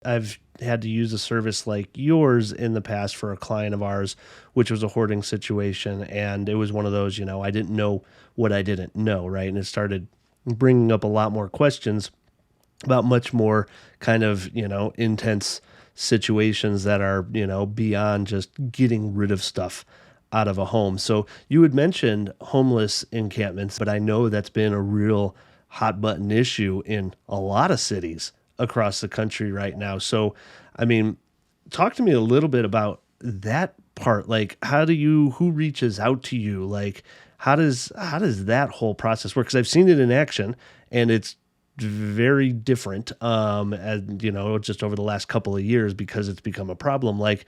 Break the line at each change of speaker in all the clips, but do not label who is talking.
I've had to use a service like yours in the past for a client of ours, which was a hoarding situation. And it was one of those, I didn't know what I didn't know, right? And it started bringing up a lot more questions about much more kind of, intense situations that are, beyond just getting rid of stuff out of a home. So you had mentioned homeless encampments, but I know that's been a real hot button issue in a lot of cities across the country right now. So, I mean, talk to me a little bit about that part. Like, who reaches out to you? Like, how does that whole process work? Because I've seen it in action, and it's very different. And just over the last couple of years because it's become a problem. Like,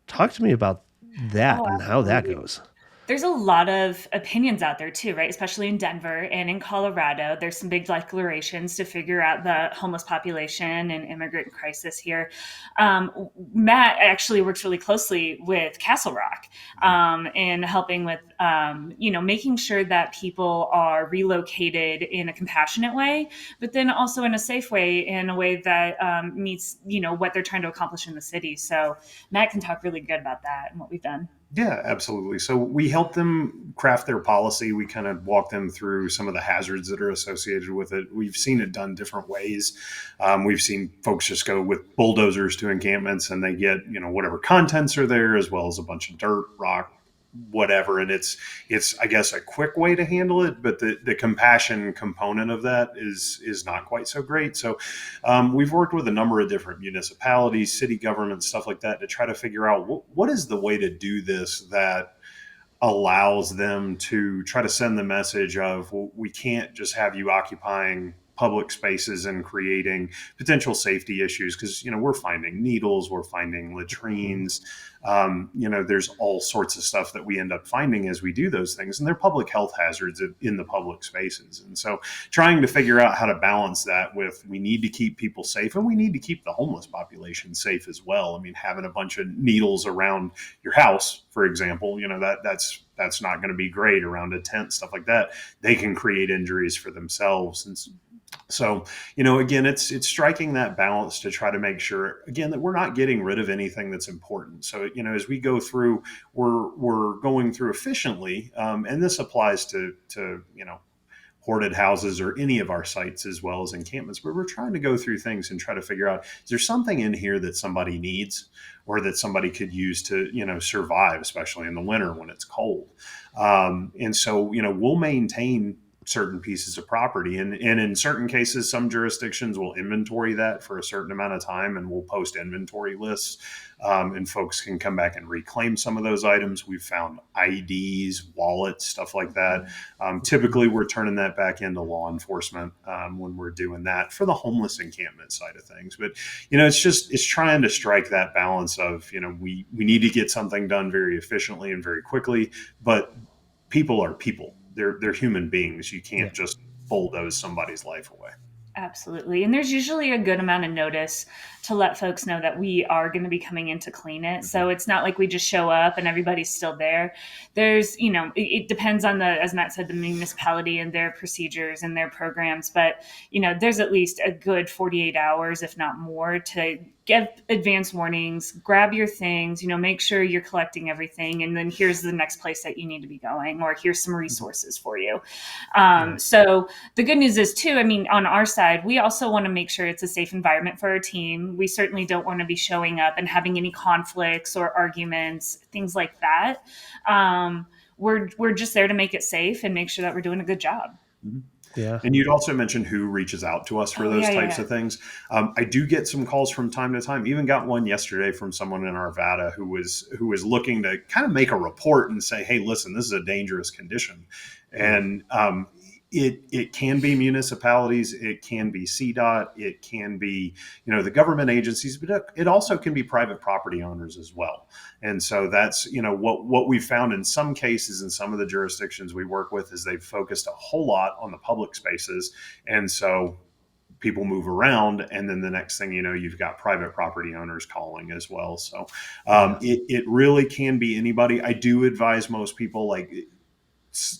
talk to me about that
Oh,
and how that
absolutely.
goes.
There's a lot of opinions out there too, right? Especially in Denver and in Colorado. There's some big declarations to figure out the homeless population and immigrant crisis here. Matt actually works really closely with Castle Rock in helping with, making sure that people are relocated in a compassionate way, but then also in a safe way, in a way that meets, what they're trying to accomplish in the city. So Matt can talk really good about that and what we've done.
Yeah, absolutely. So we help them craft their policy. We kind of walk them through some of the hazards that are associated with it. We've seen it done different ways. We've seen folks just go with bulldozers to encampments and they get, whatever contents are there, as well as a bunch of dirt, rock, whatever. And it's I guess a quick way to handle it, but the compassion component of that is not quite so great. So we've worked with a number of different municipalities, city governments, stuff like that, to try to figure out what is the way to do this that allows them to try to send the message of, well, we can't just have you occupying public spaces and creating potential safety issues, because we're finding needles, we're finding
Mhm.
latrines. There's all sorts of stuff that we end up finding as we do those things, and they're public health hazards in the public spaces. And so trying to figure out how to balance that with, we need to keep people safe and we need to keep the homeless population safe as well. I mean, having a bunch of needles around your house, for example, that's not going to be great around a tent, stuff like that. They can create injuries for themselves. And so, again, it's striking that balance to try to make sure, again, that we're not getting rid of anything that's important. So, as we go through, we're going through efficiently, and this applies to hoarded houses or any of our sites as well as encampments, where we're trying to go through things and try to figure out, is there something in here that somebody needs or that somebody could use to survive, especially in the winter when it's cold. And so we'll maintain certain pieces of property, and in certain cases some jurisdictions will inventory that for a certain amount of time, and we'll post inventory lists, and folks can come back and reclaim some of those items. We've found IDs, wallets, stuff like that. Typically we're turning that back into law enforcement when we're doing that for the homeless encampment side of things. But it's trying to strike that balance of, we need to get something done very efficiently and very quickly, but people are people. They're human beings. You
Yeah.
can't just bulldoze somebody's life away.
Absolutely. And there's usually a good amount of notice to let folks know that we are going to be coming in to clean it.
Mm-hmm.
So it's not like we just show up and everybody's still there. There's, it depends on as Matt said, the municipality and their procedures and their programs. But, there's at least a good 48 hours, if not more, to give advance warnings, grab your things, make sure you're collecting everything. And then here's the next place that you need to be going, or here's some resources for you.
Yeah.
So the good news is too, I mean, on our side, we also want to make sure it's a safe environment for our team. We certainly don't want to be showing up and having any conflicts or arguments, things like that. We're just there to make it safe and make sure that we're doing a good job.
Mm-hmm.
Yeah.
And you'd also mentioned who reaches out to us for
Oh
those
yeah, yeah,
types
yeah.
of things. I do get some calls from time to time. Even got one yesterday from someone in Arvada who was looking to kind of make a report and say, "Hey, listen, this is a dangerous condition,"
Mm.
and it can be municipalities, it can be CDOT, it can be the government agencies, but it also can be private property owners as well. And so that's what we found in some cases in some of the jurisdictions we work with is they've focused a whole lot on the public spaces, and so people move around, and then the next thing you know, you've got private property owners calling as well. So
Yeah.
it really can be anybody. I do advise most people, like,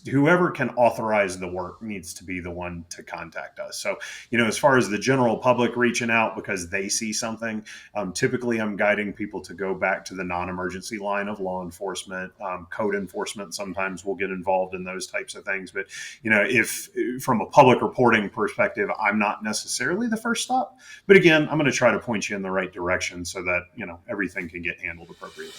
whoever can authorize the work needs to be the one to contact us. So, as far as the general public reaching out because they see something, typically I'm guiding people to go back to the non-emergency line of law enforcement. Code enforcement sometimes will get involved in those types of things. But, if from a public reporting perspective, I'm not necessarily the first stop. But again, I'm going to try to point you in the right direction so that, everything can get handled appropriately.